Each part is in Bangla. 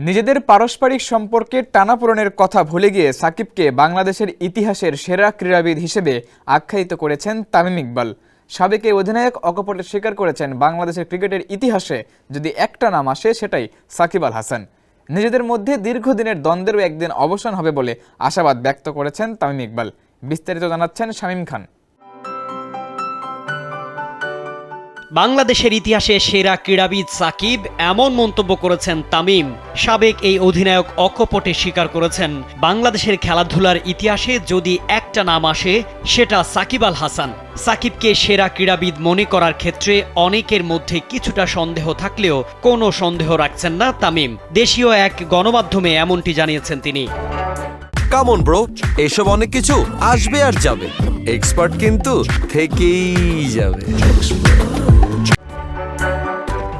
নিজেদের পারস্পরিক সম্পর্কের টানাপোড়েনের কথা ভুলে গিয়ে সাকিবকে বাংলাদেশের ইতিহাসের সেরা ক্রীড়াবিদ হিসেবে আখ্যায়িত করেছেন তামিম ইকবাল। সাবেক এই অধিনায়ক অকপটে স্বীকার করেছেন বাংলাদেশের ক্রিকেটের ইতিহাসে যদি একটা নাম আসে সেটাই সাকিব আল হাসান। নিজেদের মধ্যে দীর্ঘদিনের দ্বন্দ্বেরও একদিন অবসান হবে বলে আশাবাদ ব্যক্ত করেছেন তামিম ইকবাল। বিস্তারিত জানাচ্ছেন শামীম খান। বাংলাদেশের ইতিহাসে সেরা ক্রীড়াবিদ সাকিব এমন মন্তব্য করেছেন তামিম। সাবেক এই অধিনায়ক অকপটে স্বীকার করেছেন বাংলাদেশের খেলাধুলার ইতিহাসে যদি একটা নাম আসে সেটা সাকিব আল হাসান। সাকিবকে সেরা ক্রীড়াবিদ মনে করার ক্ষেত্রে অনেকের মধ্যে কিছুটা সন্দেহ থাকলেও কোনো সন্দেহ রাখছেন না তামিম। দেশীয় এক গণমাধ্যমে এমনটি জানিয়েছেন তিনি। কাম অন ব্রো, এসব অনেক কিছু আসবে আর যাবে, এক্সপার্ট কিন্তু থেকেই যাবে।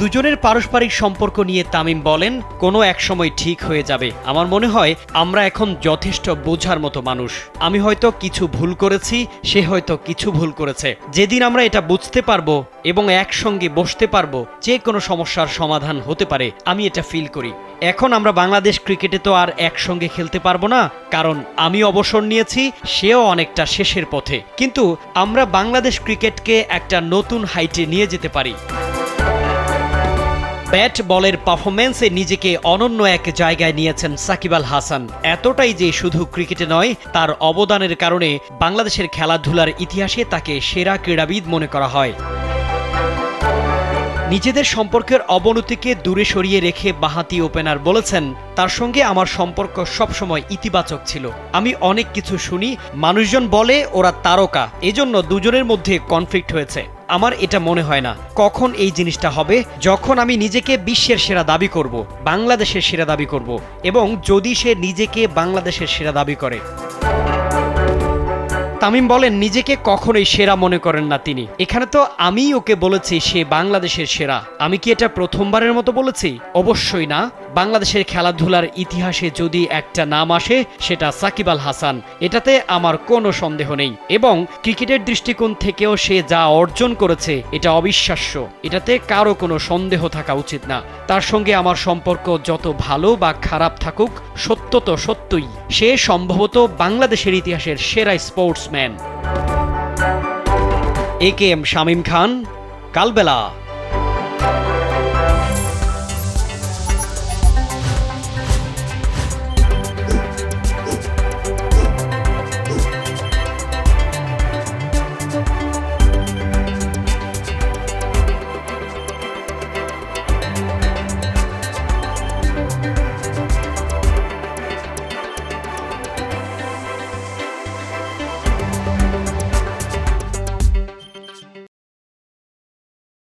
দুজনের পারস্পরিক সম্পর্ক নিয়ে তামিম বলেন, কোনো এক সময় ঠিক হয়ে যাবে। আমার মনে হয় আমরা এখন যথেষ্ট বোঝার মতো মানুষ। আমি হয়তো কিছু ভুল করেছি, সে হয়তো কিছু ভুল করেছে। যেদিন আমরা এটা বুঝতে পারবো এবং একসঙ্গে বসতে পারবো, যে কোনো সমস্যার সমাধান হতে পারে, আমি এটা ফিল করি। এখন আমরা বাংলাদেশ ক্রিকেটে তো আর একসঙ্গে খেলতে পারবো না, কারণ আমি অবসর নিয়েছি, সেও অনেকটা শেষের পথে। কিন্তু আমরা বাংলাদেশ ক্রিকেটকে একটা নতুন হাইটে নিয়ে যেতে পারি। ব্যাট বলের পারফরম্যান্সে নিজেকে অনন্য এক জায়গায় নিয়েছেন সাকিব আল হাসান। এতটাই যে শুধু ক্রিকেটে নয়, তার অবদানের কারণে বাংলাদেশের খেলাধুলার ইতিহাসে তাকে সেরা ক্রীড়াবিদ মনে করা হয়। নিজেদের সম্পর্কের অবনতিকে দূরে সরিয়ে রেখে বাঁহাতি ওপেনার বলেছেন, তার সঙ্গে আমার সম্পর্ক সবসময় ইতিবাচক ছিল। আমি অনেক কিছু শুনি, মানুষজন বলে ওরা তারকা, এজন্য দুজনের মধ্যে কনফ্লিক্ট হয়েছে। আমার এটা মনে হয় না। কখন এই জিনিসটা হবে? যখন আমি নিজেকে বিশ্বের সেরা দাবি করব, বাংলাদেশের সেরা দাবি করব, এবং যদি সে নিজেকে বাংলাদেশের সেরা দাবি করে। তামিম বলেন, নিজেকে কখনোই সেরা মনে করেন না তিনি। এখানে তো আমি ওকে বলেছি সে বাংলাদেশের সেরা। আমি কি এটা প্রথমবারের মতো বলেছি? অবশ্যই না। বাংলাদেশের খেলাধুলার ইতিহাসে যদি একটা নাম আসে সেটা সাকিব আল হাসান, এটাতে আমার কোনো সন্দেহ নেই। এবং ক্রিকেটের দৃষ্টিকোণ থেকেও সে যা অর্জন করেছে এটা অবিশ্বাস্য, এটাতে কারো কোনো সন্দেহ থাকা উচিত না। তার সঙ্গে আমার সম্পর্ক যত ভালো বা খারাপ থাকুক, সত্য তো সত্যই। সে সম্ভবত বাংলাদেশের ইতিহাসের সেরা স্পোর্টসম্যান। AKM শামীম খান, কালবেলা।